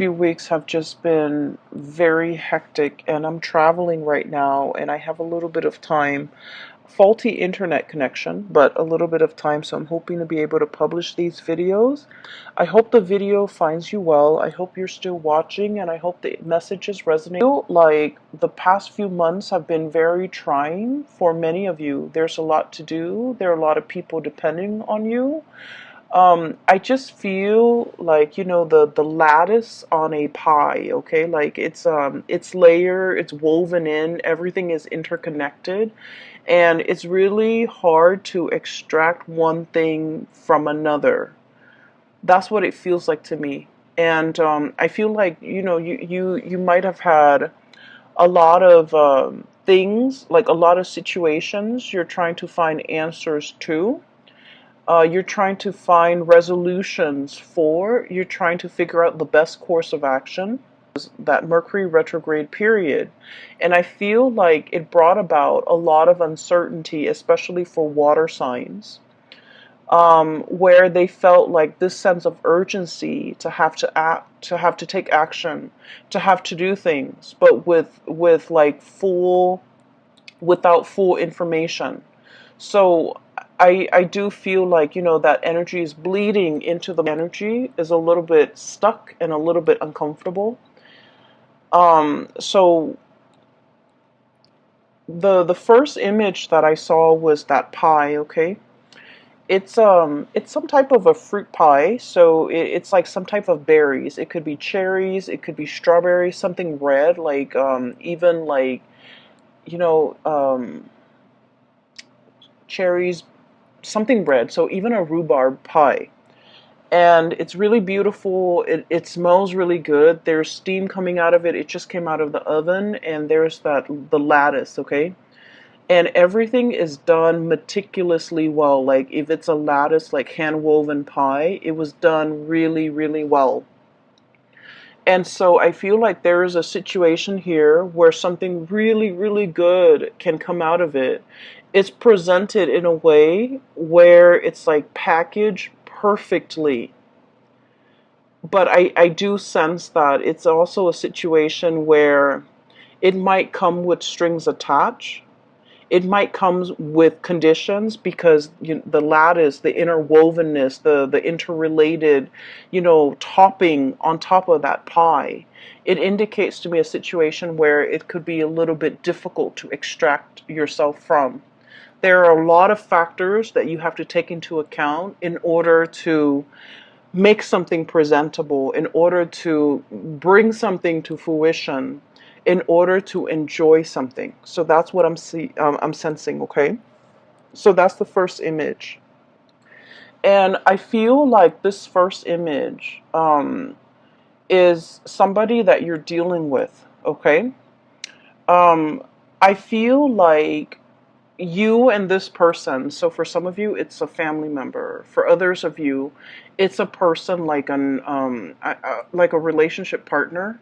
Few weeks have just been very hectic, and I'm traveling right now and I have a little bit of time. Faulty internet connection, but a little bit of time, so I'm hoping to be able to publish these videos. I hope the video finds you well. I hope you're still watching, and I hope the messages resonate. I feel like the past few months have been very trying for many of you. There's a lot to do. There are a lot of people depending on you. I just feel like, the lattice on a pie, okay? Like it's layer, it's woven in, everything is interconnected, and it's really hard to extract one thing from another. That's what it feels like to me. And I feel like, you might have had a lot of things, like a lot of situations you're trying to find answers to. You're trying to find resolutions for, you're trying to figure out the best course of action. That Mercury retrograde period. And I feel like it brought about a lot of uncertainty, especially for water signs, where they felt like this sense of urgency to have to act, to have to take action, to have to do things, but with like without full information. So I do feel like, that energy is bleeding into the energy is a little bit stuck and a little bit uncomfortable. So the first image that I saw was that pie, okay? It's some type of a fruit pie, so it's like some type of berries. It could be cherries, it could be strawberries, something red, like even like, you know, cherries, something red, so even a rhubarb pie. And it's really beautiful. It smells really good. There's steam coming out of it. It just came out of the oven, and there's the lattice, okay? And everything is done meticulously well. Like if it's a lattice, like hand woven pie, it was done really, really well. And so I feel like there is a situation here where something really, really good can come out of it. It's presented in a way where it's like packaged perfectly. But I do sense that it's also a situation where it might come with strings attached. It might come with conditions because the lattice, the interwovenness, the interrelated, topping on top of that pie. It indicates to me a situation where it could be a little bit difficult to extract yourself from. There are a lot of factors that you have to take into account in order to make something presentable, in order to bring something to fruition, in order to enjoy something. So that's what I'm sensing, okay? So that's the first image. And I feel like this first image is somebody that you're dealing with, okay? Um, I feel like you and this person, so for some of you it's a family member, for others of you it's a person like like a relationship partner.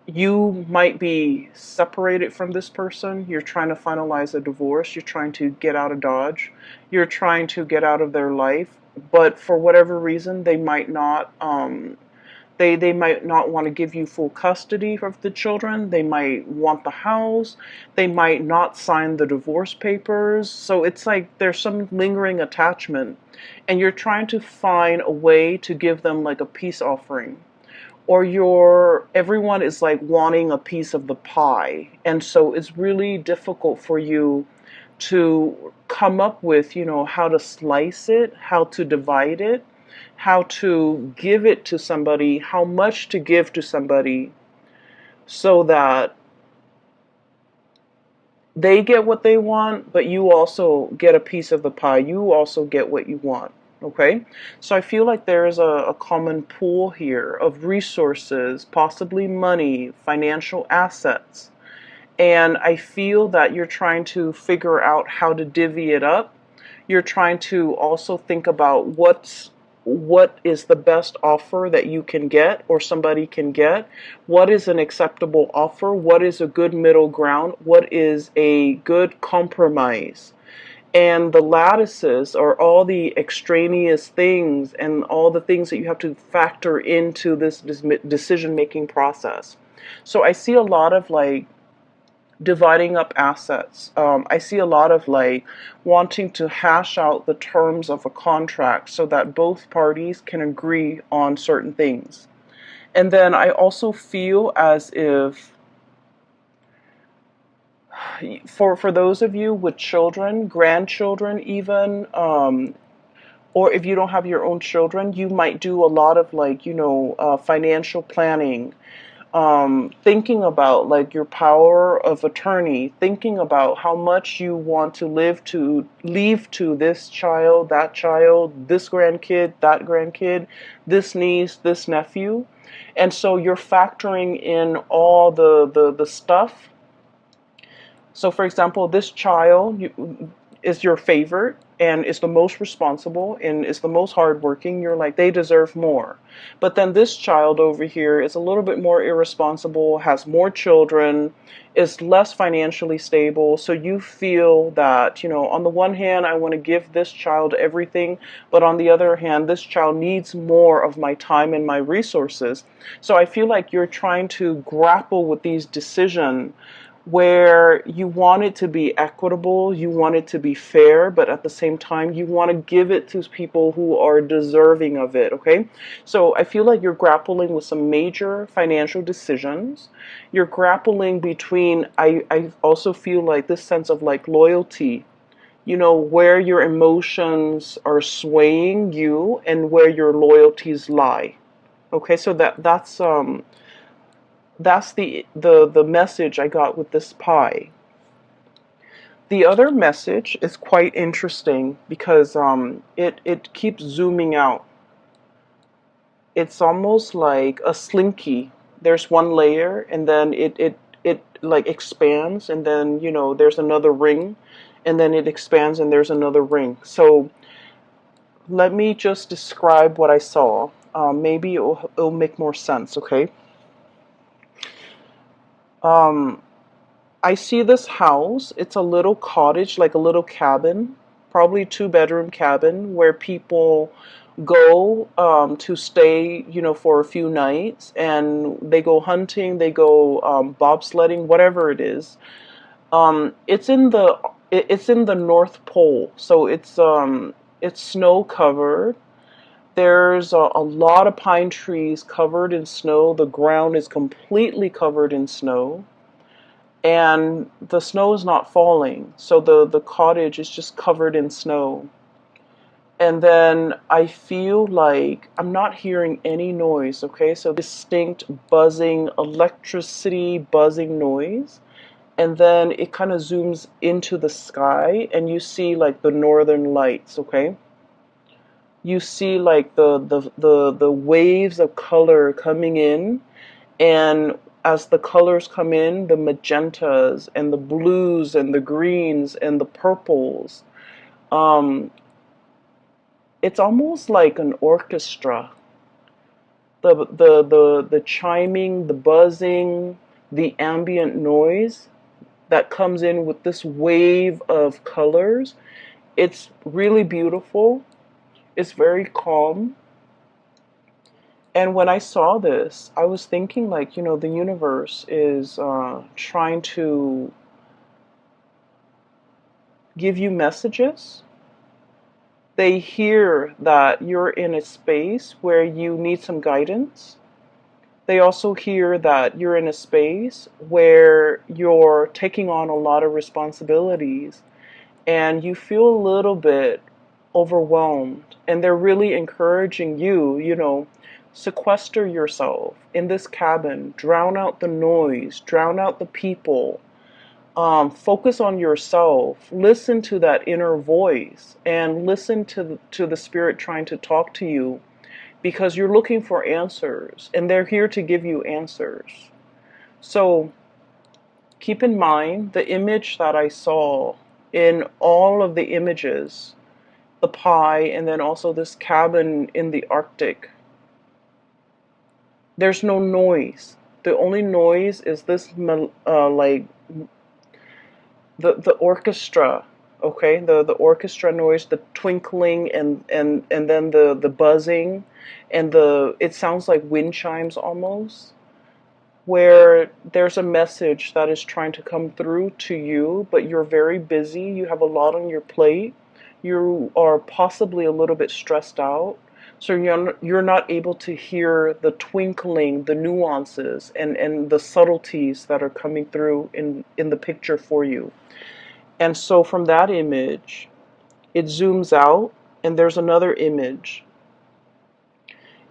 You might be separated from this person, you're trying to finalize a divorce, you're trying to get out of Dodge, you're trying to get out of their life, but for whatever reason they might not want to give you full custody of the children. They might want the house. They might not sign the divorce papers. So it's like there's some lingering attachment, and you're trying to find a way to give them like a peace offering. Or everyone is like wanting a piece of the pie. And so it's really difficult for you to come up with, how to slice it, how to divide it, how to give it to somebody, how much to give to somebody so that they get what they want, but you also get a piece of the pie. You also get what you want. Okay? So I feel like there is a common pool here of resources, possibly money, financial assets. And I feel that you're trying to figure out how to divvy it up. You're trying to also think about what is the best offer that you can get or somebody can get. What is an acceptable offer? What is a good middle ground? What is a good compromise? And the lattices are all the extraneous things and all the things that you have to factor into this decision making process. So I see a lot of like dividing up assets. I see a lot of like wanting to hash out the terms of a contract so that both parties can agree on certain things. And then I also feel as if for those of you with children, grandchildren even, or if you don't have your own children, you might do a lot of like, financial planning, thinking about like your power of attorney, thinking about how much you want to leave to this child, that child, this grandkid, that grandkid, this niece, this nephew. And so you're factoring in all the stuff. So, for example, this child is your favorite and is the most responsible and is the most hardworking. You're like, they deserve more. But then this child over here is a little bit more irresponsible, has more children, is less financially stable. So you feel that, on the one hand, I want to give this child everything, but on the other hand, this child needs more of my time and my resources. So I feel like you're trying to grapple with these decisions where you want it to be equitable, you want it to be fair, but at the same time, you want to give it to people who are deserving of it, okay? So I feel like you're grappling with some major financial decisions. You're grappling between, I also feel like this sense of like loyalty, where your emotions are swaying you and where your loyalties lie. Okay, so that's the message I got with this pie. The other message is quite interesting because it keeps zooming out. It's almost like a slinky. There's one layer and then it like expands and then there's another ring and then it expands and there's another ring. So let me just describe what I saw. Maybe it'll make more sense, okay? Um, I see this house. It's a little cottage, like a little cabin, probably two-bedroom cabin where people go to stay, for a few nights, and they go hunting, they go bobsledding, whatever it is. It's in the North Pole, so it's snow covered. There's a lot of pine trees covered in snow. The ground is completely covered in snow and the snow is not falling, so the cottage is just covered in snow. And then I feel like I'm not hearing any noise, okay? So distinct buzzing, electricity buzzing noise. And then it kind of zooms into the sky and you see like the northern lights, okay? You see like the waves of color coming in, and as the colors come in, the magentas and the blues and the greens and the purples, um, it's almost like an orchestra. The chiming, the buzzing, the ambient noise that comes in with this wave of colors. It's really beautiful. It's very calm. And when I saw this, I was thinking like, the universe is trying to give you messages. They hear that you're in a space where you need some guidance. They also hear that you're in a space where you're taking on a lot of responsibilities and you feel a little bit overwhelmed. And they're really encouraging you, sequester yourself in this cabin, drown out the noise, drown out the people, focus on yourself, listen to that inner voice, and listen to the spirit trying to talk to you because you're looking for answers and they're here to give you answers. So keep in mind the image that I saw in all of the images, the pie, and then also this cabin in the Arctic. There's no noise. The only noise is this like the orchestra Okay, the orchestra noise, the twinkling, and then the buzzing, and it sounds like wind chimes almost, where there's a message that is trying to come through to you, but you're very busy, you have a lot on your plate, you are possibly a little bit stressed out, so you're not able to hear the twinkling, the nuances, and the subtleties that are coming through in the picture for you. And so from that image, it zooms out, and there's another image,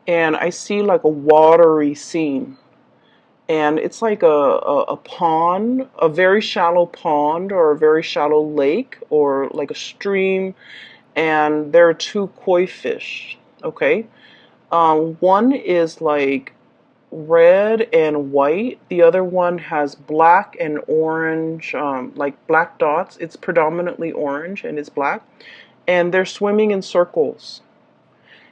and I see like a watery scene, and it's like a pond, a very shallow pond or a very shallow lake or like a stream, and there are two koi fish. Okay, one is like red and white. The other one has black and orange, like black dots. It's predominantly orange and it's black, and they're swimming in circles.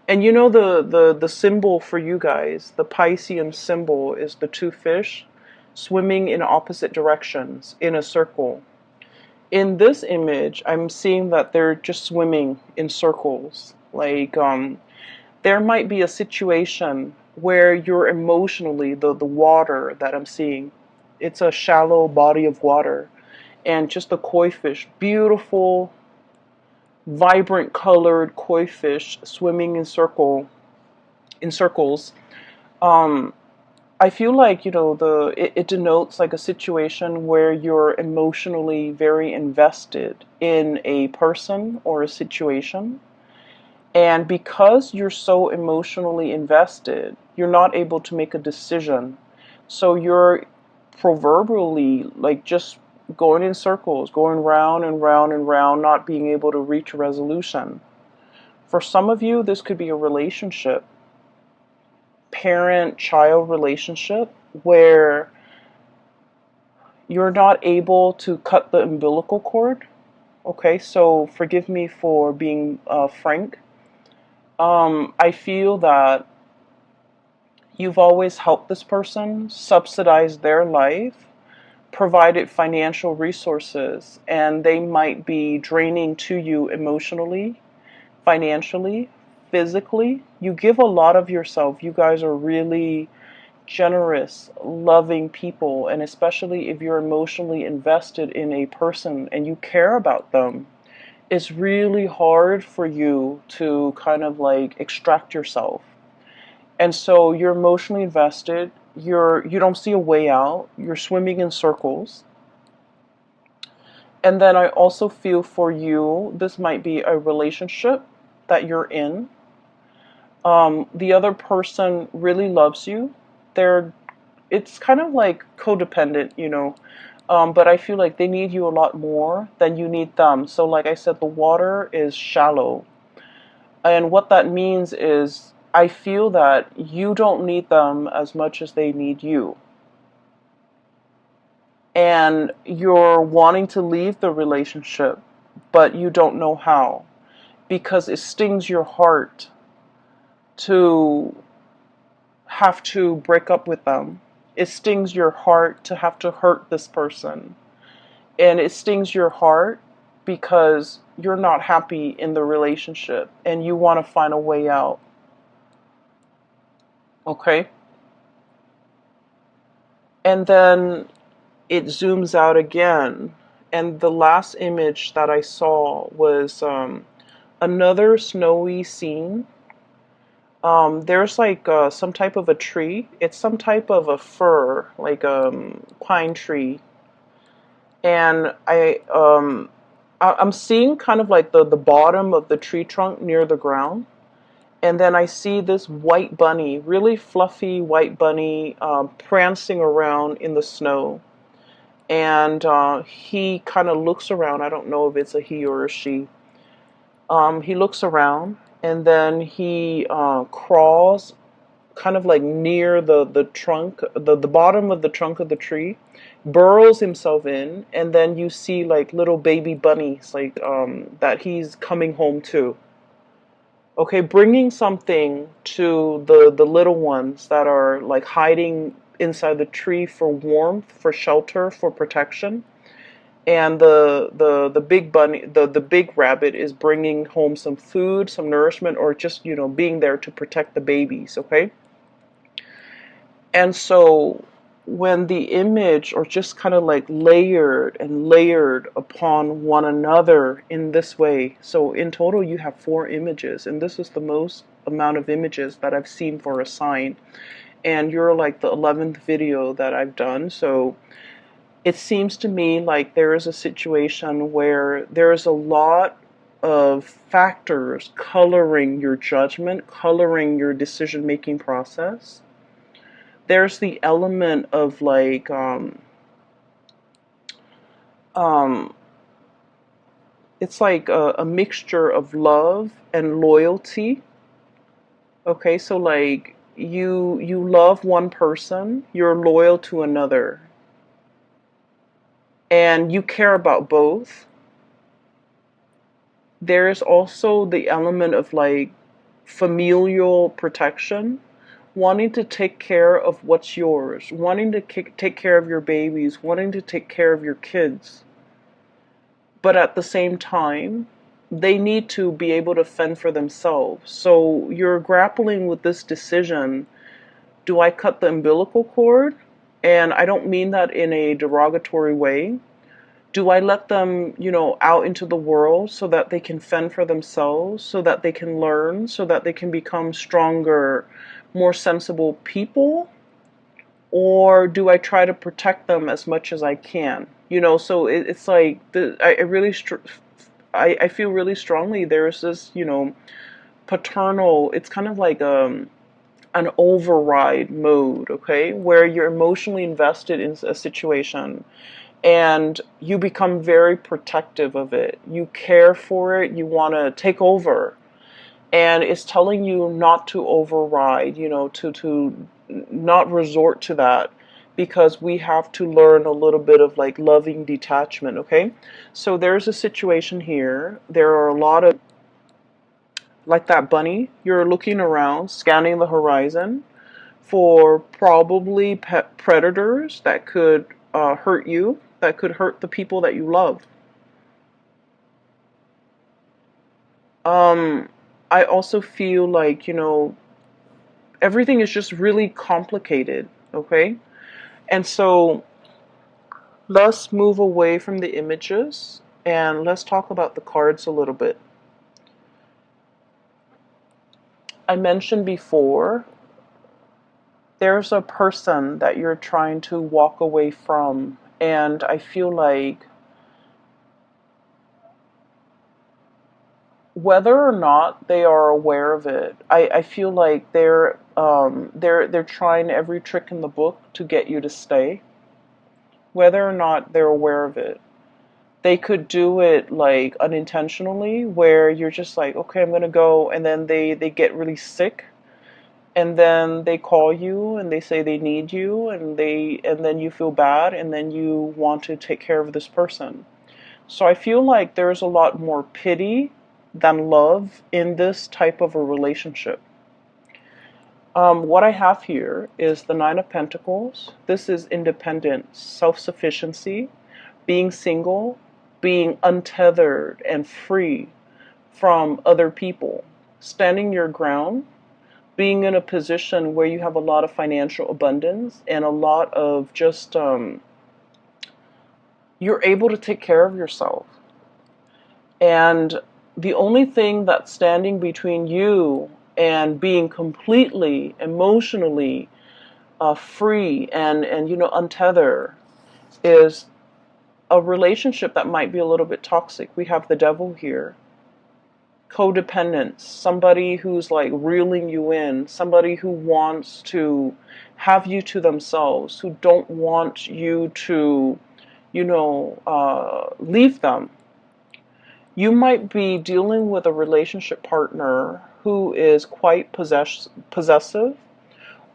And you know the symbol for you guys, the Piscean symbol is the two fish swimming in opposite directions in a circle. In this image, I'm seeing that they're just swimming in circles. Like there might be a situation where you're emotionally the water that I'm seeing. It's a shallow body of water, and just the koi fish, beautiful vibrant colored koi fish swimming in circles. um I feel like, you know, it denotes like a situation where you're emotionally very invested in a person or a situation, and because you're so emotionally invested, you're not able to make a decision, so you're proverbially like just going in circles, going round and round and round, not being able to reach a resolution. For some of you, this could be a relationship, parent-child relationship, where you're not able to cut the umbilical cord. Okay, so forgive me for being frank. I feel that you've always helped this person, subsidized their life, provided financial resources, and they might be draining to you emotionally, financially, physically. You give a lot of yourself. You guys are really generous, loving people, and especially if you're emotionally invested in a person and you care about them, it's really hard for you to kind of like extract yourself. And so you're emotionally invested, you don't see a way out, you're swimming in circles. And then I also feel for you, this might be a relationship that you're in. The other person really loves you. It's kind of like codependent, you know. But I feel like they need you a lot more than you need them. So like I said, the water is shallow. And what that means is I feel that you don't need them as much as they need you. And you're wanting to leave the relationship, but you don't know how, because it stings your heart to have to break up with them. It stings your heart to have to hurt this person. And it stings your heart because you're not happy in the relationship and you want to find a way out. Okay? And then it zooms out again. And the last image that I saw was another snowy scene. There's like some type of a tree. It's some type of a fir, like a pine tree. And I'm seeing kind of like the bottom of the tree trunk near the ground. And then I see this white bunny, really fluffy white bunny, prancing around in the snow. And he kind of looks around. I don't know if it's a he or a she. He looks around, and then he crawls kind of like near the trunk, the bottom of the trunk of the tree, burrows himself in, and then you see like little baby bunnies like that he's coming home to. Okay, bringing something to the little ones that are like hiding inside the tree for warmth, for shelter, for protection. and the big bunny, the big rabbit is bringing home some food, some nourishment, or just, you know, being there to protect the babies, okay? And so when the image or just kind of like layered and layered upon one another in this way, so in total you have 4 images, and this is the most amount of images that I've seen for a sign, and you're like the 11th video that I've done. So it seems to me like there is a situation where there is a lot of factors coloring your judgment, coloring your decision making process. There's the element of like um, it's like a mixture of love and loyalty. Okay, so like you love one person, you're loyal to another, and you care about both. There's also the element of like familial protection, wanting to take care of what's yours, wanting to take care of your babies, wanting to take care of your kids. But at the same time, they need to be able to fend for themselves. So you're grappling with this decision. Do I cut the umbilical cord? And I don't mean that in a derogatory way. Do I let them, you know, out into the world so that they can fend for themselves, so that they can learn, so that they can become stronger, more sensible people? Or do I try to protect them as much as I can? You know, so it's like I really I feel really strongly there's this, you know, paternal. It's kind of like an override mode, okay, where you're emotionally invested in a situation and you become very protective of it. You care for it. You want to take over, and it's telling you not to override. You know, to not resort to that, because we have to learn a little bit of like loving detachment. Okay, so there's a situation here. There are a lot of like that bunny. You're looking around, scanning the horizon for probably pet predators that could hurt you, that could hurt the people that you love. Um, I also feel like, you know, everything is just really complicated, okay? And so let's move away from the images and let's talk about the cards a little bit. I mentioned before, there's a person that you're trying to walk away from, and I feel like whether or not they are aware of it, I feel like they're trying every trick in the book to get you to stay. Whether or not they're aware of it, they could do it like unintentionally, where you're just like, okay, I'm gonna go, and then they get really sick, and then they call you and they say they need you, and then you feel bad, and then you want to take care of this person. So I feel like there's a lot more pity than love in this type of a relationship. What I have here is the Nine of Pentacles. This is independence, self-sufficiency, being single, being untethered and free from other people, standing your ground, being in a position where you have a lot of financial abundance and a lot of just, you're able to take care of yourself. And the only thing that's standing between you and being completely emotionally free and you know untethered is a relationship that might be a little bit toxic. We have the devil here. Codependence, somebody who's like reeling you in, somebody who wants to have you to themselves, who don't want you to, you know, leave them. You might be dealing with a relationship partner who is quite possessive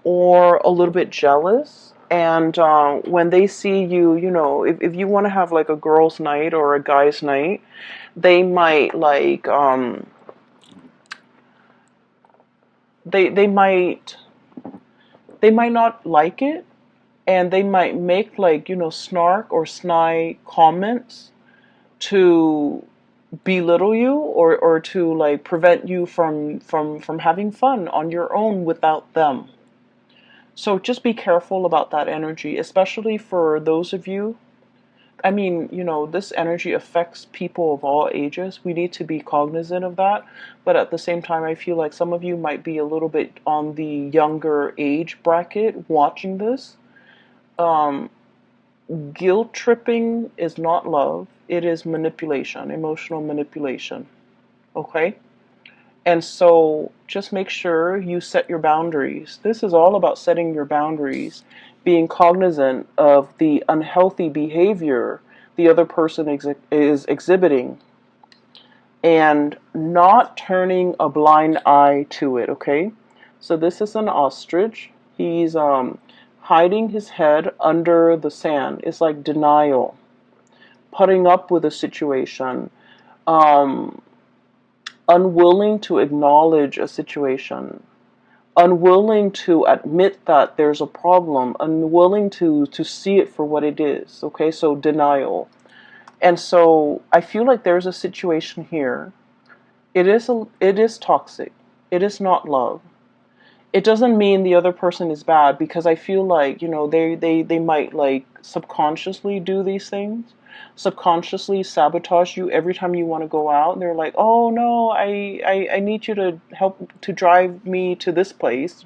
or a little bit jealous. And when they see you, you know, if you want to have like a girl's night or a guy's night, they might like, they might not like it, and they might make like, snark or snide comments to belittle you, or to like prevent you from having fun on your own without them. So just be careful about that energy, especially for those of you. I mean, this energy affects people of all ages. We need to be cognizant of that. But at the same time, I feel like some of you might be a little bit on the younger age bracket watching this. Um, Guilt tripping is not love. It is manipulation, emotional manipulation. Okay? And so just make sure you set your boundaries. This is all about setting your boundaries, being cognizant of the unhealthy behavior the other person is exhibiting, and not turning a blind eye to it, okay? So this is an ostrich. He's hiding his head under the sand. It's like denial, putting up with a situation, um, unwilling to acknowledge a situation, unwilling to admit that there's a problem, unwilling to see it for what it is. Okay, so denial. And so I feel like there's a situation here. It is toxic. It is not love. It doesn't mean the other person is bad, because I feel like, they might like subconsciously do these things, subconsciously sabotage you every time you want to go out. And they're like, oh no, I need you to help to drive me to this place,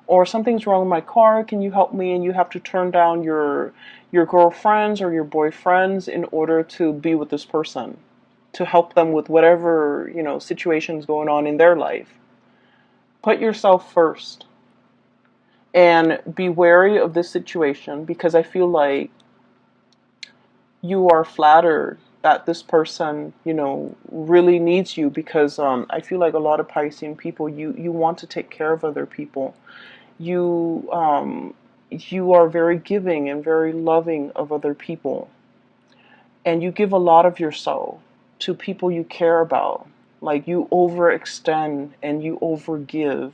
or something's wrong with my car, can you help me? And you have to turn down your girlfriends or your boyfriends in order to be with this person, to help them with whatever, situation's going on in their life. Put yourself first and be wary of this situation, because I feel like you are flattered that this person, really needs you, because I feel like a lot of Piscean people, you want to take care of other people. You are very giving and very loving of other people, and you give a lot of yourself to people you care about. Like, you overextend and you overgive.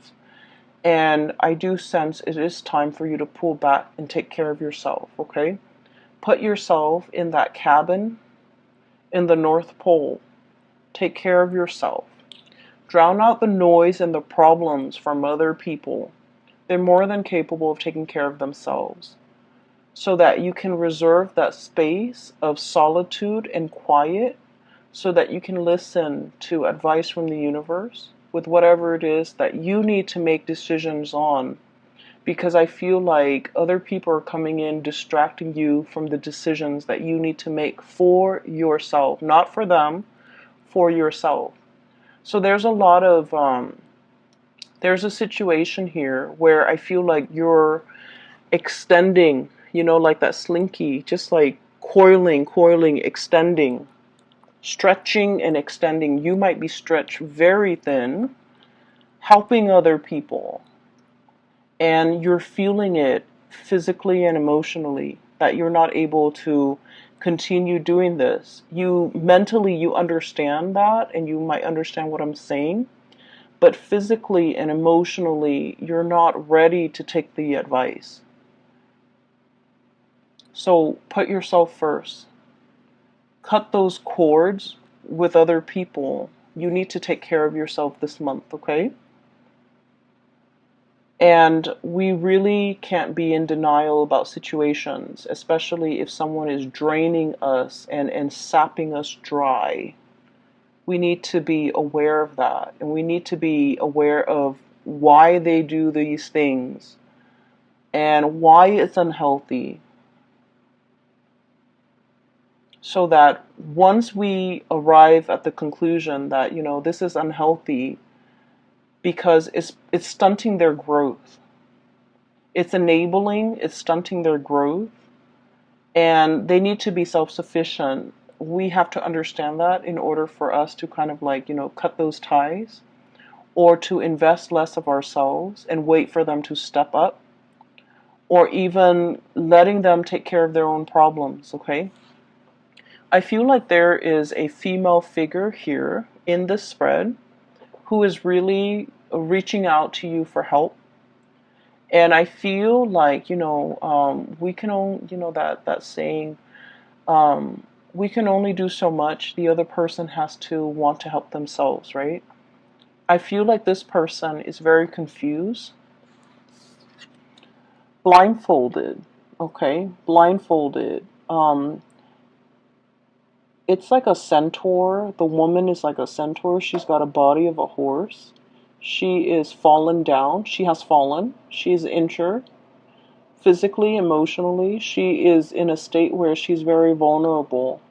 And I do sense it is time for you to pull back and take care of yourself, okay? Put yourself in that cabin in the North Pole. Take care of yourself. Drown out the noise and the problems from other people. They're more than capable of taking care of themselves. So that you can reserve that space of solitude and quiet, so that you can listen to advice from the universe with whatever it is that you need to make decisions on. Because I feel like other people are coming in distracting you from the decisions that you need to make for yourself. Not for them, for yourself. So there's a lot of, there's a situation here where I feel like you're extending, like that slinky, just like coiling, extending, stretching and extending. You might be stretched very thin, helping other people, and you're feeling it physically and emotionally, that you're not able to continue doing this. You mentally, you understand that, and you might understand what I'm saying, but physically and emotionally, you're not ready to take the advice. So put yourself first. Cut those cords with other people. You need to take care of yourself this month, okay? And we really can't be in denial about situations, especially if someone is draining us and sapping us dry. We need to be aware of that, and we need to be aware of why they do these things and why it's unhealthy. So that once we arrive at the conclusion that, this is unhealthy, because it's stunting their growth. It's stunting their growth, and they need to be self-sufficient. We have to understand that in order for us to kind of like, cut those ties, or to invest less of ourselves and wait for them to step up, or even letting them take care of their own problems, okay? I feel like there is a female figure here in this spread who is really reaching out to you for help. And I feel like, we can only, that saying, we can only do so much. The other person has to want to help themselves, right? I feel like this person is very confused, blindfolded, okay? Blindfolded. It's like a centaur. The woman is like a centaur. She's got a body of a horse. She is fallen down. She has fallen. She is injured physically, emotionally. She is in a state where she's very vulnerable.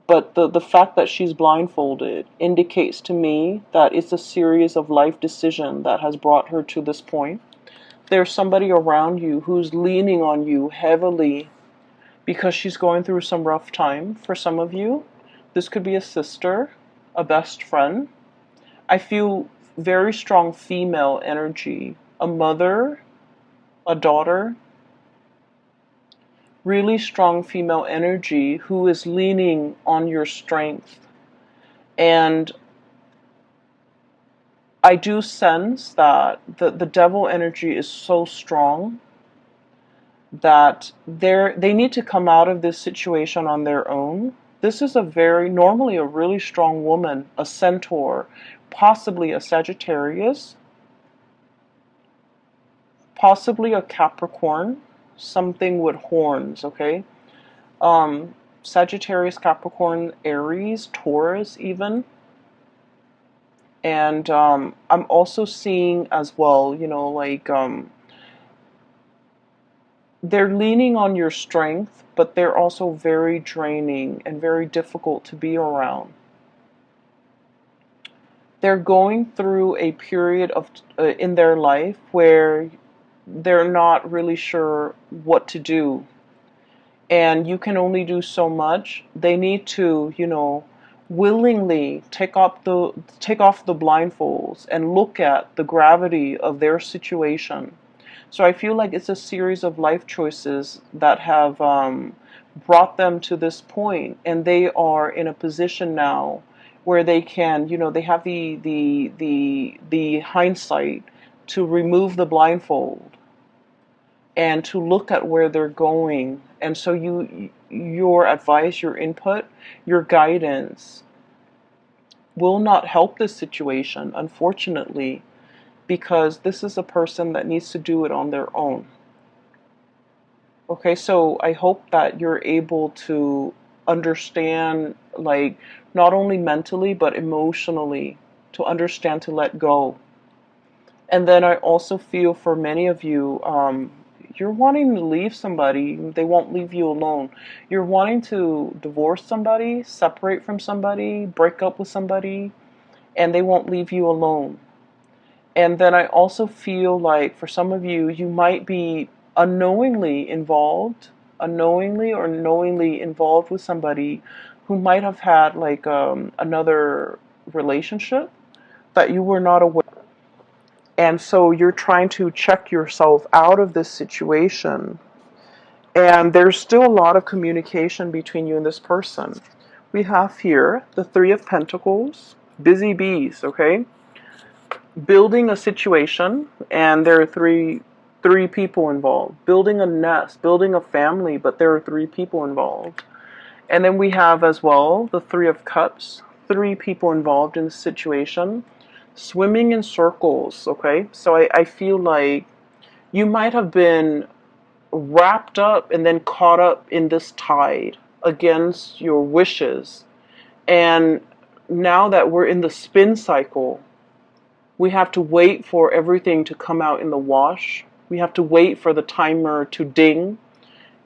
But the fact that she's blindfolded indicates to me that it's a series of life decisions that has brought her to this point. There's somebody around you who's leaning on you heavily because she's going through some rough time. For some of you, this could be a sister, a best friend. I feel very strong female energy, a mother, a daughter, really strong female energy who is leaning on your strength. And I do sense that the devil energy is so strong that they need to come out of this situation on their own. This is normally a really strong woman, a centaur, possibly a Sagittarius, possibly a Capricorn, something with horns, okay? Sagittarius, Capricorn, Aries, Taurus even. And I'm also seeing as well, they're leaning on your strength, but they're also very draining and very difficult to be around. They're going through a period of in their life where they're not really sure what to do, and you can only do so much. They need to, willingly take off the blindfolds and look at the gravity of their situation. So I feel like it's a series of life choices that have brought them to this point, and they are in a position now where they can, they have the hindsight to remove the blindfold and to look at where they're going. And so your advice, your input, your guidance will not help this situation, unfortunately, because this is a person that needs to do it on their own. Okay, so I hope that you're able to understand, like, not only mentally, but emotionally, to understand to let go. And then I also feel for many of you, you're wanting to leave somebody, they won't leave you alone. You're wanting to divorce somebody, separate from somebody, break up with somebody, and they won't leave you alone. And then I also feel like for some of you, you might be unknowingly or knowingly involved with somebody who might have had like another relationship that you were not aware. And so you're trying to check yourself out of this situation. And there's still a lot of communication between you and this person. We have here the Three of Pentacles, busy bees, okay? Building a situation, and there are three people involved. Building a nest, building a family, but there are three people involved. And then we have as well the Three of Cups, three people involved in the situation. Swimming in circles, okay? So I feel like you might have been wrapped up and then caught up in this tide against your wishes. And now that we're in the spin cycle, we have to wait for everything to come out in the wash. We have to wait for the timer to ding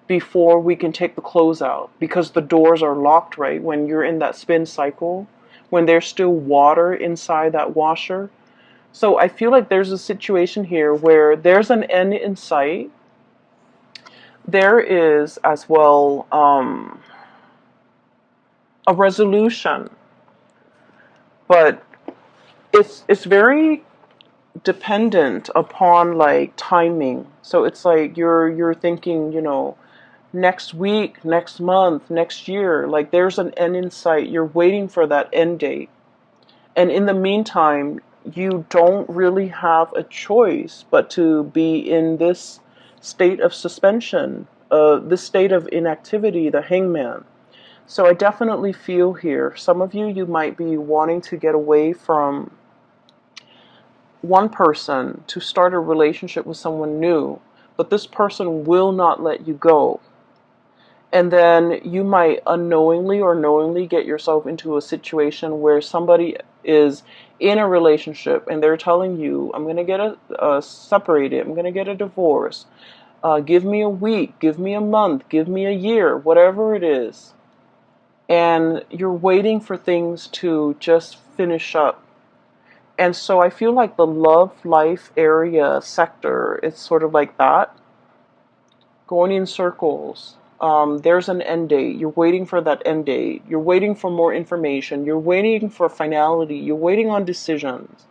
before we can take the clothes out, because the doors are locked, right? When you're in that spin cycle, when there's still water inside that washer. So I feel like there's a situation here where there's an end in sight. There is as well a resolution, but it's very dependent upon like timing. So it's like you're thinking, next week, next month, next year, like there's an end in sight. You're waiting for that end date. And in the meantime, you don't really have a choice but to be in this state of suspension, this state of inactivity, the hangman. So I definitely feel here, some of you might be wanting to get away from one person to start a relationship with someone new, but this person will not let you go. And then you might unknowingly or knowingly get yourself into a situation where somebody is in a relationship and they're telling you, I'm going to get separated, I'm going to get a divorce, give me a week, give me a month, give me a year, whatever it is. And you're waiting for things to just finish up. And so I feel like the love life area sector, it's sort of like that, going in circles. There's an end date. You're waiting for that end date. You're waiting for more information. You're waiting for finality. You're waiting on decisions.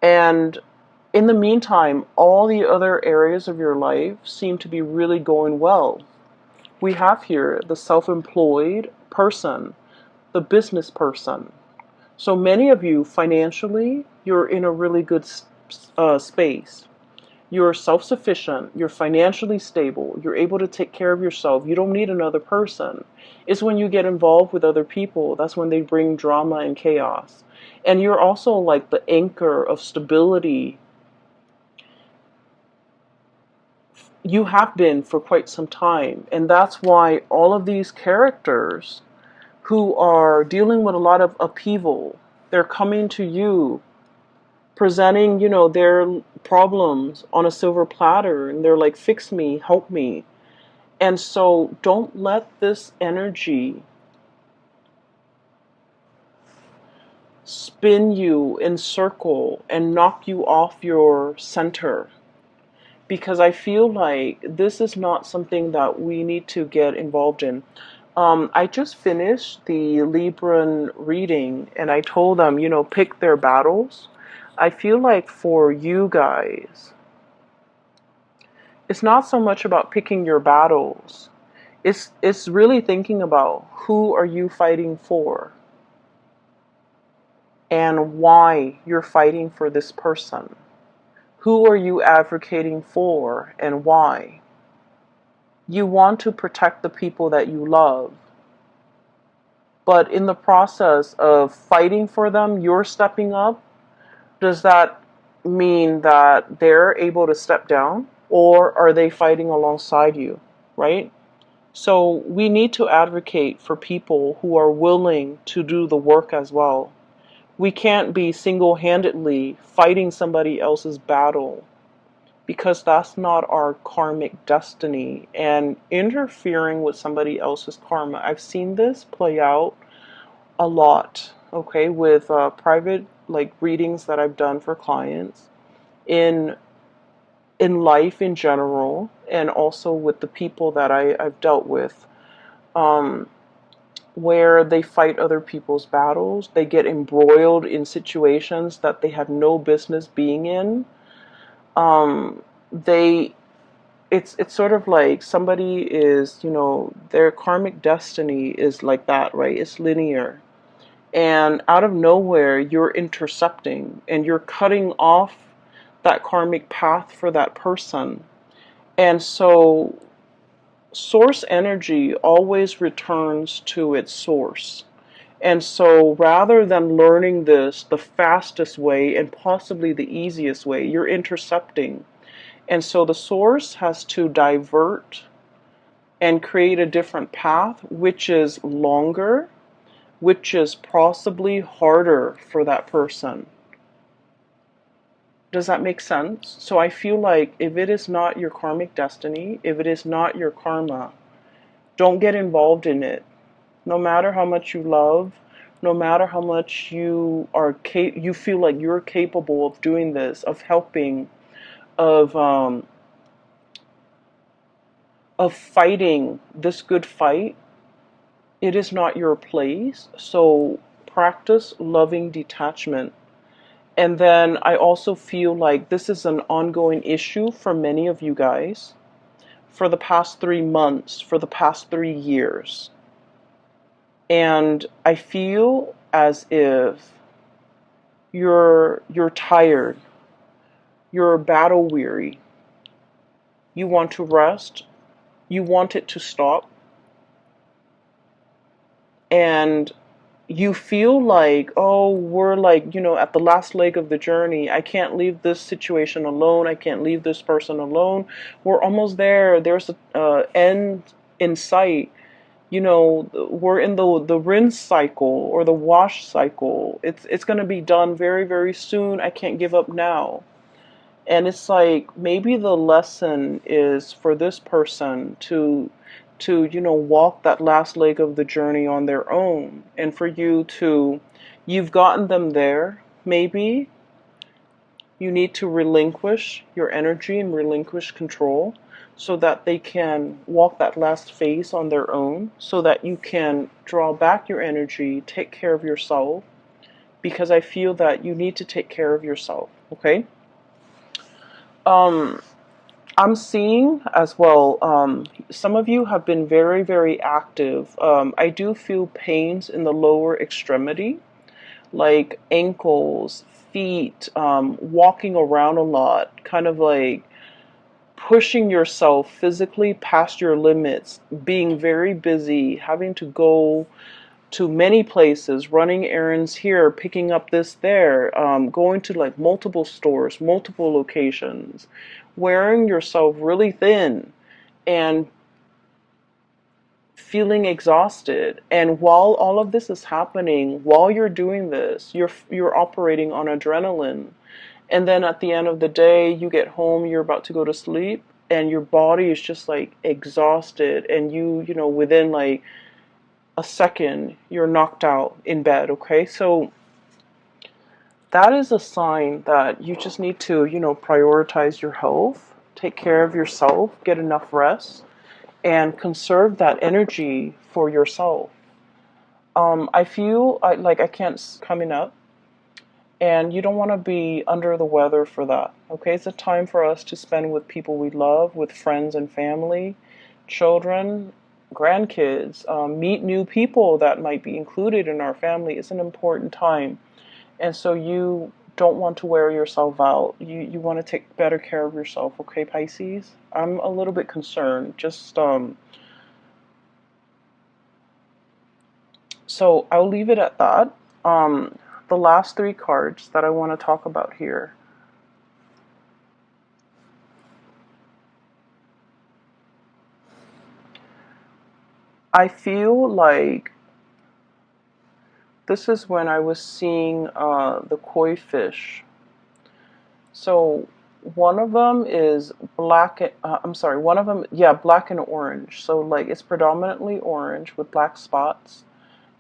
And in the meantime, all the other areas of your life seem to be really going well. We have here the self-employed person, the business person. So many of you, financially, you're in a really good space. You're self-sufficient, you're financially stable, you're able to take care of yourself, you don't need another person. It's when you get involved with other people, that's when they bring drama and chaos. And you're also like the anchor of stability. You have been for quite some time, and that's why all of these characters who are dealing with a lot of upheaval, they're coming to you presenting, their problems on a silver platter, and they're like, fix me, help me. And so don't let this energy spin you in circle and knock you off your center. Because I feel like this is not something that we need to get involved in. I just finished the Libran reading and I told them, pick their battles. I feel like for you guys, it's not so much about picking your battles. It's really thinking about who are you fighting for and why you're fighting for this person. Who are you advocating for and why? You want to protect the people that you love. But in the process of fighting for them, you're stepping up. Does that mean that they're able to step down? Or are they fighting alongside you, right? So we need to advocate for people who are willing to do the work as well. We can't be single-handedly fighting somebody else's battle because that's not our karmic destiny, and interfering with somebody else's karma. I've seen this play out a lot, okay, with private readings that I've done for clients in life in general, and also with the people that I've dealt with, where they fight other people's battles. They get embroiled in situations that they have no business being in. They it's sort of like somebody is, their karmic destiny is like that, right? It's linear. And out of nowhere, you're intercepting and you're cutting off that karmic path for that person. And so source energy always returns to its source. And so rather than learning this the fastest way and possibly the easiest way, you're intercepting. And so the source has to divert and create a different path, which is longer, which is possibly harder for that person. Does that make sense? So I feel like if it is not your karmic destiny, if it is not your karma, don't get involved in it. No matter how much you love, no matter how much you feel like you're capable of doing this, of helping, of fighting this good fight, it is not your place. So practice loving detachment. And then I also feel like this is an ongoing issue for many of you guys for the past 3 months, for the past 3 years. And I feel as if You're tired. You're battle weary. You want to rest. You want it to stop. And you feel like, oh, we're like, at the last leg of the journey. I can't leave this situation alone. I can't leave this person alone. We're almost there. There's a end in sight. We're in the rinse cycle or the wash cycle. It's going to be done very, very soon. I can't give up now. And it's like maybe the lesson is for this person to walk that last leg of the journey on their own, and for you've gotten them there. Maybe you need to relinquish your energy and relinquish control so that they can walk that last phase on their own, so that you can draw back your energy, take care of yourself, because I feel that you need to take care of yourself, okay? Um, I'm seeing as well, some of you have been very, very active. I do feel pains in the lower extremity, like ankles, feet, walking around a lot, kind of like pushing yourself physically past your limits, being very busy, having to go to many places, running errands here, picking up this there, going to like multiple stores, multiple locations, wearing yourself really thin and feeling exhausted. And while all of this is happening, while you're doing this, you're operating on adrenaline. And then at the end of the day, you get home, you're about to go to sleep, and your body is just like exhausted, and within like a second, you're knocked out in bed, okay? So that is a sign that you just need to, prioritize your health, take care of yourself, get enough rest, and conserve that energy for yourself. I feel like I can't coming up, and you don't want to be under the weather for that, okay? It's a time for us to spend with people we love, with friends and family, children, grandkids, meet new people that might be included in our family. It's an important time. And so you don't want to wear yourself out. You want to take better care of yourself, okay, Pisces? I'm a little bit concerned. So I'll leave it at that. The last three cards that I want to talk about here. I feel like this is when I was seeing the koi fish. So one of them is black. I'm sorry. One of them, yeah, black and orange. So like it's predominantly orange with black spots,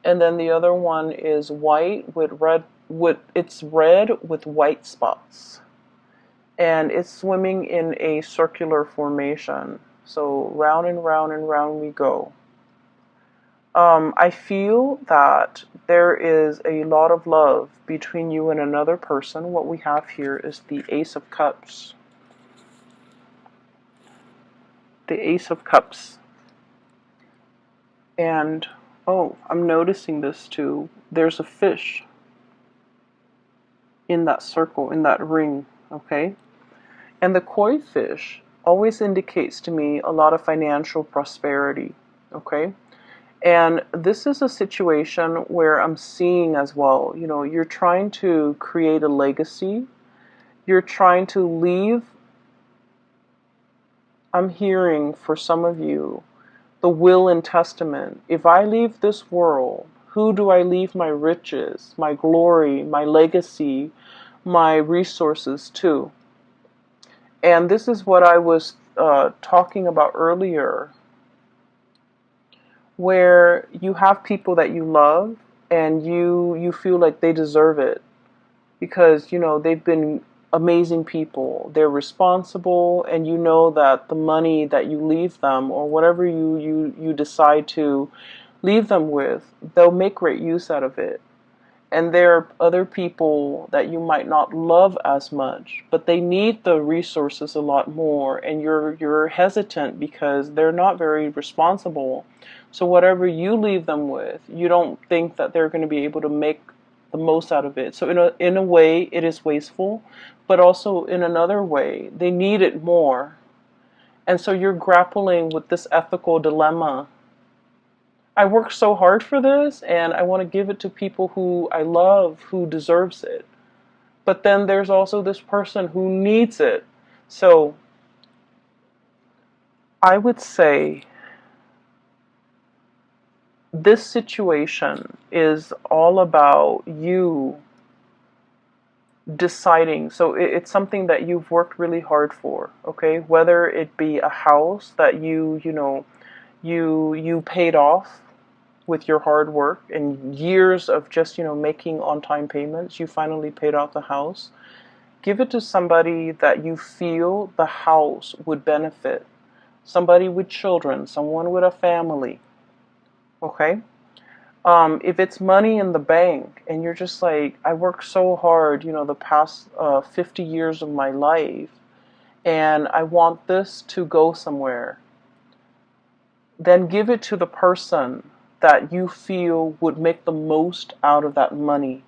and then the other one is white with red. It's red with white spots, and it's swimming in a circular formation. So round and round and round we go. I feel that there is a lot of love between you and another person. What we have here is the Ace of Cups. The Ace of Cups. And, oh, I'm noticing this too. There's a fish in that circle, in that ring, okay? And the koi fish always indicates to me a lot of financial prosperity, okay? And this is a situation where I'm seeing as well, you're trying to create a legacy. You're trying to leave, I'm hearing for some of you, the will and testament. If I leave this world, who do I leave my riches, my glory, my legacy, my resources to? And this is what I was talking about earlier, where you have people that you love and you feel like they deserve it because they've been amazing people, they're responsible, and you know that the money that you leave them or whatever you decide to leave them with, they'll make great use out of it. And there are other people that you might not love as much, but they need the resources a lot more, and you're hesitant because they're not very responsible. So whatever you leave them with, you don't think that they're going to be able to make the most out of it. So in a way, it is wasteful, but also in another way, they need it more. And so you're grappling with this ethical dilemma. I worked so hard for this, and I want to give it to people who I love, who deserves it. But then there's also this person who needs it. So I would say this situation is all about you deciding. So it's something that you've worked really hard for, okay? Whether it be a house that you paid off with your hard work and years of just, making on-time payments, you finally paid off the house. Give it to somebody that you feel the house would benefit. Somebody with children, someone with a family, okay? If it's money in the bank and you're just like, I worked so hard, the past 50 years of my life, and I want this to go somewhere, then give it to the person that you feel would make the most out of that money.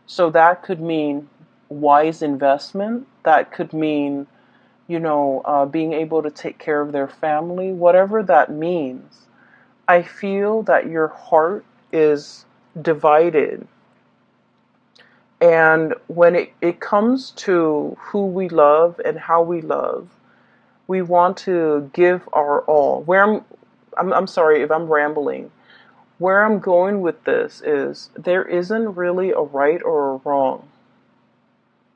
So that could mean wise investment. That could mean, being able to take care of their family, whatever that means. I feel that your heart is divided. And when it comes to who we love and how we love, we want to give our all. I'm sorry if I'm rambling. Where I'm going with this is there isn't really a right or a wrong.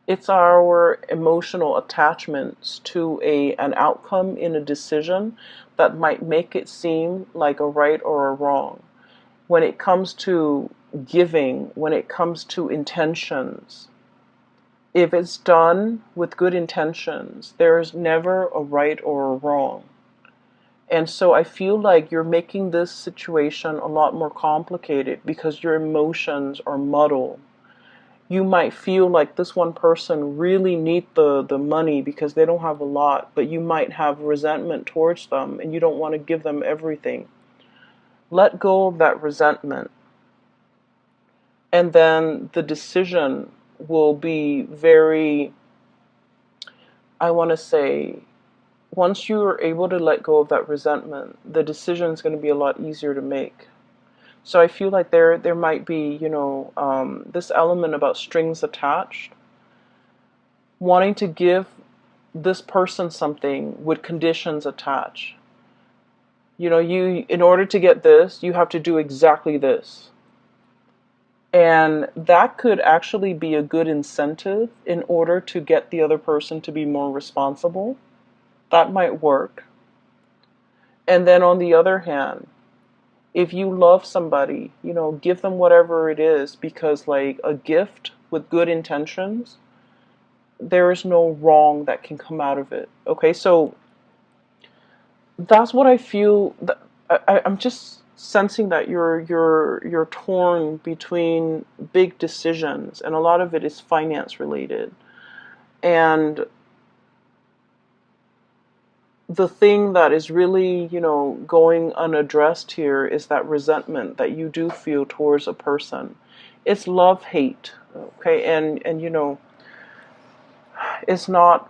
It's our emotional attachments to an outcome in a decision that might make it seem like a right or a wrong. When it comes to giving, when it comes to intentions, if it's done with good intentions, there's never a right or a wrong. And so I feel like you're making this situation a lot more complicated because your emotions are muddled. You might feel like this one person really need the money because they don't have a lot, but you might have resentment towards them and you don't want to give them everything. Let go of that resentment. And then the decision will be very, I want to say, once you are able to let go of that resentment, the decision is going to be a lot easier to make. So I feel like there might be, this element about strings attached, wanting to give this person something with conditions attached. In order to get this, you have to do exactly this. And that could actually be a good incentive in order to get the other person to be more responsible. That might work. And then on the other hand, if you love somebody, give them whatever it is, because like a gift with good intentions, there is no wrong that can come out of it. Okay, so that's what I feel. I'm just sensing that you're torn between big decisions, and a lot of it is finance related. And the thing that is really, going unaddressed here is that resentment that you do feel towards a person. It's love-hate, okay? And it's not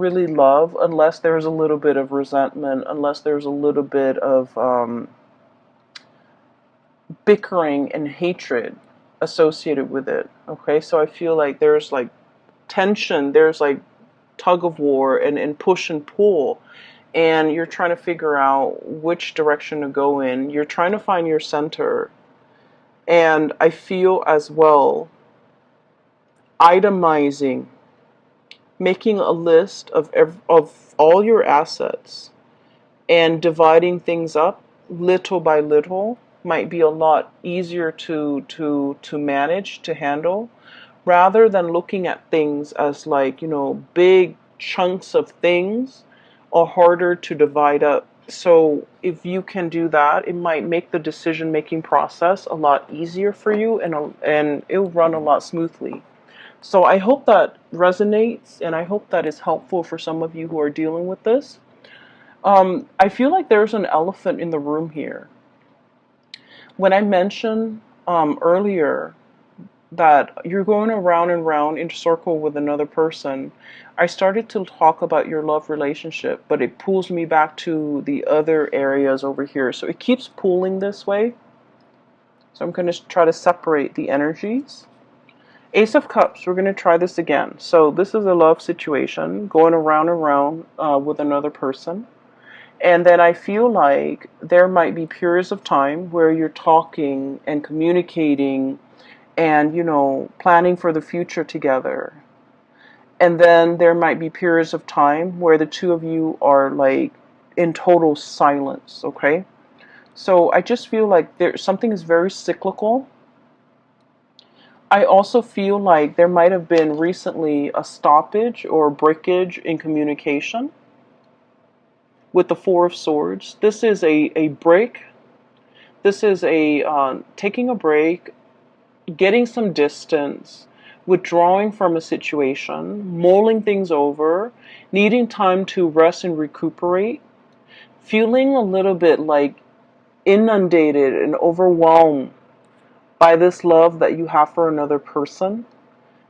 really love unless there's a little bit of resentment, unless there's a little bit of bickering and hatred associated with it, okay? So I feel like there's like tension, there's like tug of war and push and pull, and you're trying to figure out which direction to go in. You're trying to find your center. And I feel as well itemizing, making a list of all your assets and dividing things up little by little might be a lot easier to manage, to handle, rather than looking at things as like, big chunks of things are harder to divide up. So if you can do that, it might make the decision-making process a lot easier for you, and it'll run a lot smoothly. So I hope that resonates, and I hope that is helpful for some of you who are dealing with this. I feel like there's an elephant in the room here. When I mentioned earlier that you're going around and round in a circle with another person. I started to talk about your love relationship, but it pulls me back to the other areas over here. So it keeps pulling this way. So I'm going to try to separate the energies. Ace of Cups, we're going to try this again. So this is a love situation going around and round with another person. And then I feel like there might be periods of time where you're talking and communicating and, you know, planning for the future together. And then there might be periods of time where the two of you are like in total silence, okay? So I just feel like something is very cyclical. I also feel like there might have been recently a stoppage or breakage in communication with the Four of Swords. This is a break. This is a taking a break, getting some distance, withdrawing from a situation, mulling things over, needing time to rest and recuperate, feeling a little bit like inundated and overwhelmed by this love that you have for another person,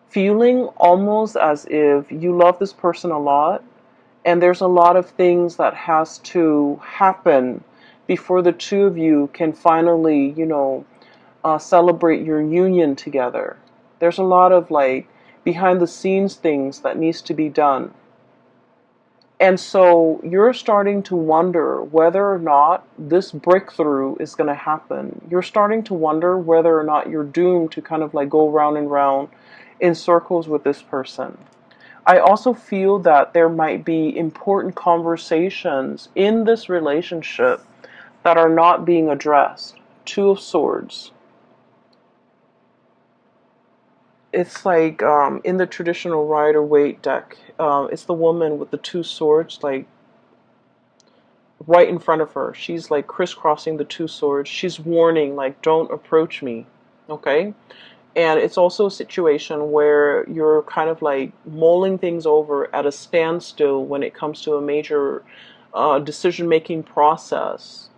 feeling almost as if you love this person a lot and there's a lot of things that has to happen before the two of you can finally, you know, celebrate your union together. There's a lot of like behind the scenes things that needs to be done. And so you're starting to wonder whether or not this breakthrough is going to happen. You're starting to wonder whether or not you're doomed to kind of like go round and round in circles with this person. I also feel that there might be important conversations in this relationship that are not being addressed. Two of Swords. It's like in the traditional Rider-Waite deck, it's the woman with the two swords, like right in front of her. She's like crisscrossing the two swords. She's warning, like, don't approach me. Okay? And it's also a situation where you're kind of like mulling things over at a standstill when it comes to a major decision-making process.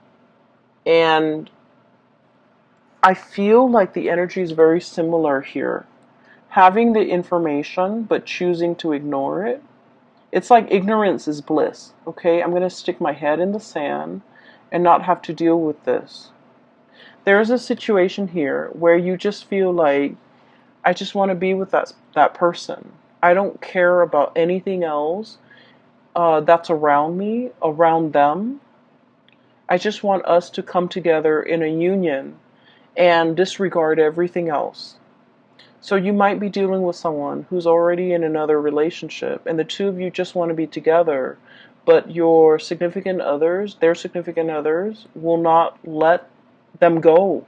And I feel like the energy is very similar here. Having the information but choosing to ignore it. It's like ignorance is bliss, okay? I'm going to stick my head in the sand and not have to deal with this. There's a situation here where you just feel like, I just want to be with that person. I don't care about anything else that's around me, around them. I just want us to come together in a union and disregard everything else. So you might be dealing with someone who's already in another relationship and the two of you just want to be together, but your significant others, their significant others, will not let them go.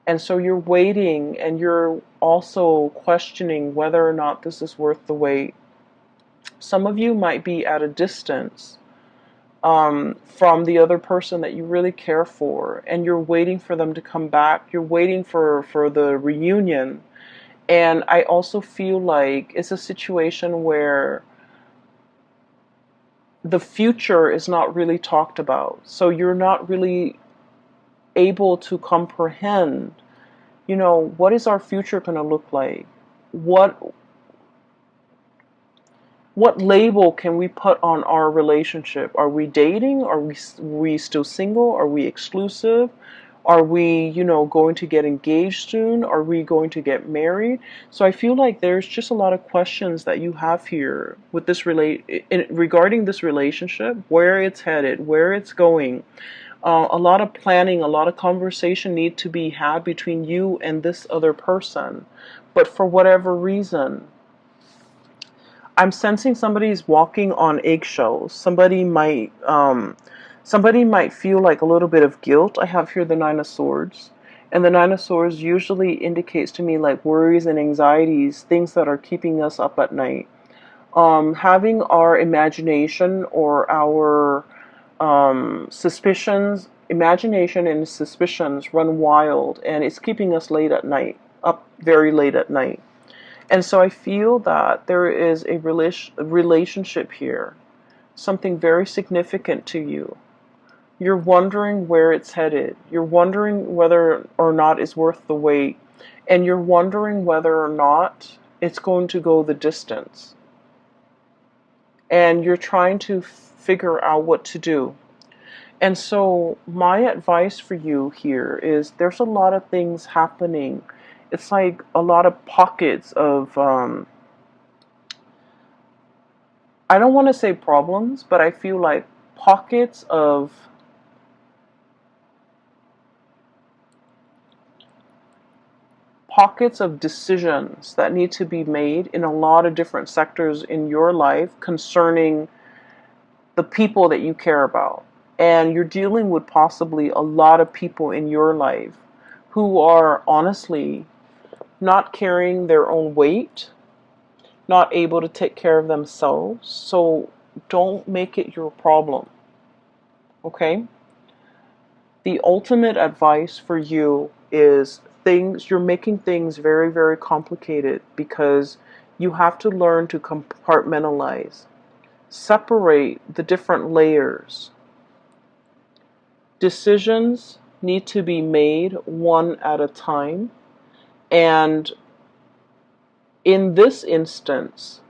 And so you're waiting and you're also questioning whether or not this is worth the wait. Some of you might be at a distance from the other person that you really care for, and you're waiting for them to come back. You're waiting for the reunion. And I also feel like it's a situation where the future is not really talked about. So you're not really able to comprehend, you know, what is our future going to look like? What label can we put on our relationship? Are we dating? Are we still single? Are we exclusive? Are we, you know, going to get engaged soon? Are we going to get married? So I feel like there's just a lot of questions that you have here with this regarding this relationship, where it's headed, where it's going. A lot of planning, a lot of conversation need to be had between you and this other person. But for whatever reason, I'm sensing somebody's walking on eggshells. Somebody might feel like a little bit of guilt. I have here the Nine of Swords. And the Nine of Swords usually indicates to me like worries and anxieties, things that are keeping us up at night. Having our imagination or our suspicions, imagination and suspicions run wild, and it's keeping us late at night, up very late at night. And so I feel that there is a relationship here, something very significant to you. You're wondering where it's headed. You're wondering whether or not it's worth the wait. and you're wondering whether or not it's going to go the distance. And you're trying to figure out what to do. And so my advice for you here is there's a lot of things happening. It's like a lot of pockets of, I don't want to say problems, but I feel like pockets of decisions that need to be made in a lot of different sectors in your life concerning the people that you care about. And you're dealing with possibly a lot of people in your life who are honestly not carrying their own weight, not able to take care of themselves. So don't make it your problem. Okay? The ultimate advice for you is you're making things very, very complicated because you have to learn to compartmentalize, separate the different layers. Decisions need to be made one at a time. And in this instance,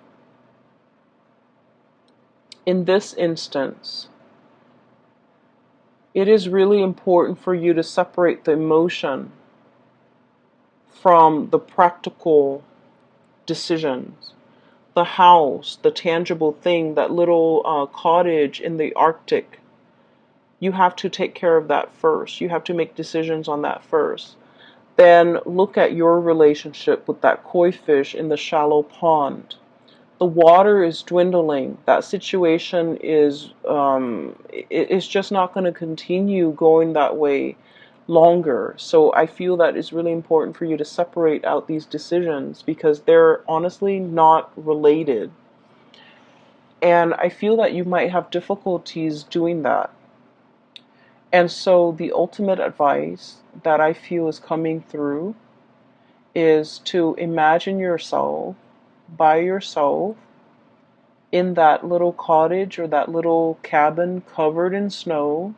it is really important for you to separate the emotion from the practical decisions. The house, the tangible thing, that little cottage in the Arctic, you have to take care of that first. You have to make decisions on that first. Then look at your relationship with that koi fish in the shallow pond. The water is dwindling. That situation is it's just not going to continue going that way longer. So I feel that it's really important for you to separate out these decisions because they're honestly not related. And I feel that you might have difficulties doing that. And so the ultimate advice that I feel is coming through is to imagine yourself by yourself in that little cottage or that little cabin covered in snow,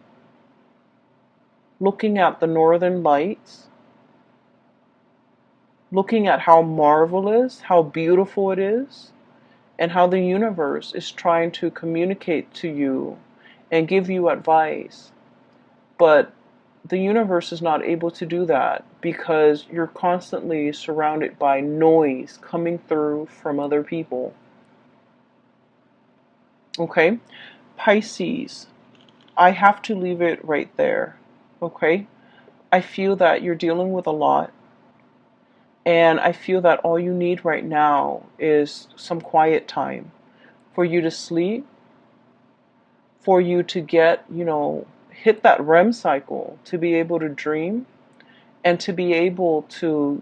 looking at the northern lights, looking at how marvelous, how beautiful it is, and how the universe is trying to communicate to you and give you advice. But the universe is not able to do that because you're constantly surrounded by noise coming through from other people. Okay? Pisces, I have to leave it right there. Okay? I feel that you're dealing with a lot. And I feel that all you need right now is some quiet time for you to sleep, for you to get, hit that REM cycle, to be able to dream, and to be able to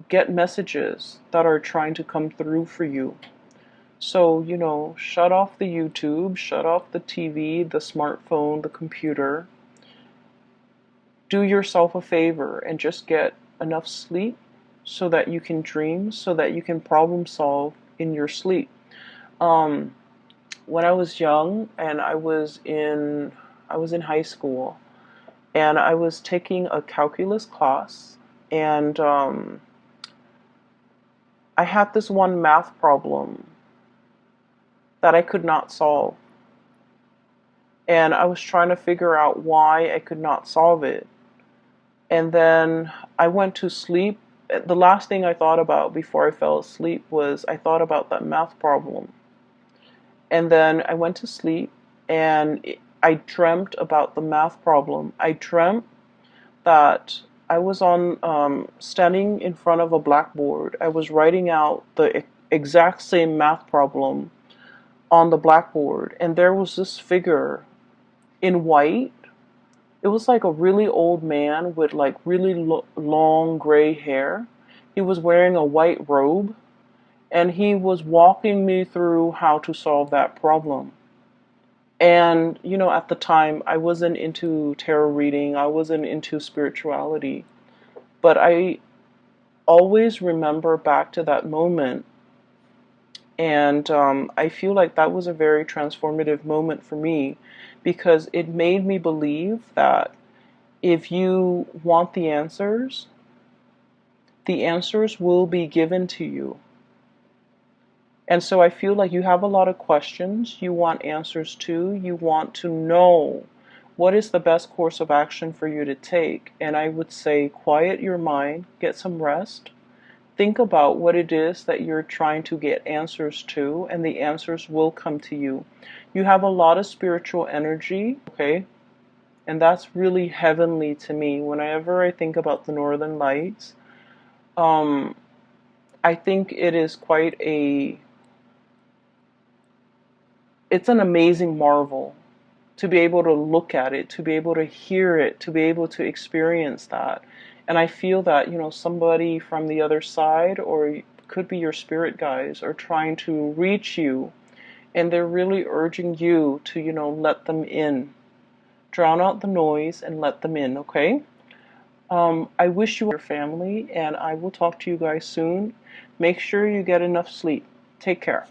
get messages that are trying to come through for you. So, shut off the YouTube, shut off the TV, the smartphone, the computer. Do yourself a favor and just get enough sleep so that you can dream, so that you can problem solve in your sleep. When I was young and I was in high school and I was taking a calculus class, and I had this one math problem that I could not solve. And I was trying to figure out why I could not solve it. And then I went to sleep. The last thing I thought about before I fell asleep was I thought about that math problem. And then I went to sleep and I dreamt about the math problem. I dreamt that I was standing in front of a blackboard. I was writing out the exact same math problem on the blackboard. And there was this figure in white. It was like a really old man with like really long gray hair. He was wearing a white robe and he was walking me through how to solve that problem. And, at the time I wasn't into tarot reading, I wasn't into spirituality, but I always remember back to that moment. And I feel like that was a very transformative moment for me because it made me believe that if you want the answers, the answers will be given to you. And so I feel like you have a lot of questions you want answers to. You want to know what is the best course of action for you to take. And I would say quiet your mind, get some rest, think about what it is that you're trying to get answers to, and the answers will come to you. You have a lot of spiritual energy, okay? And that's really heavenly to me. Whenever I think about the Northern Lights, I think it is quite it's an amazing marvel to be able to look at it, to be able to hear it, to be able to experience that. And I feel that, somebody from the other side, or it could be your spirit guides, are trying to reach you, and they're really urging you to, let them in. Drown out the noise and let them in, okay? I wish you your family, and I will talk to you guys soon. Make sure you get enough sleep. Take care.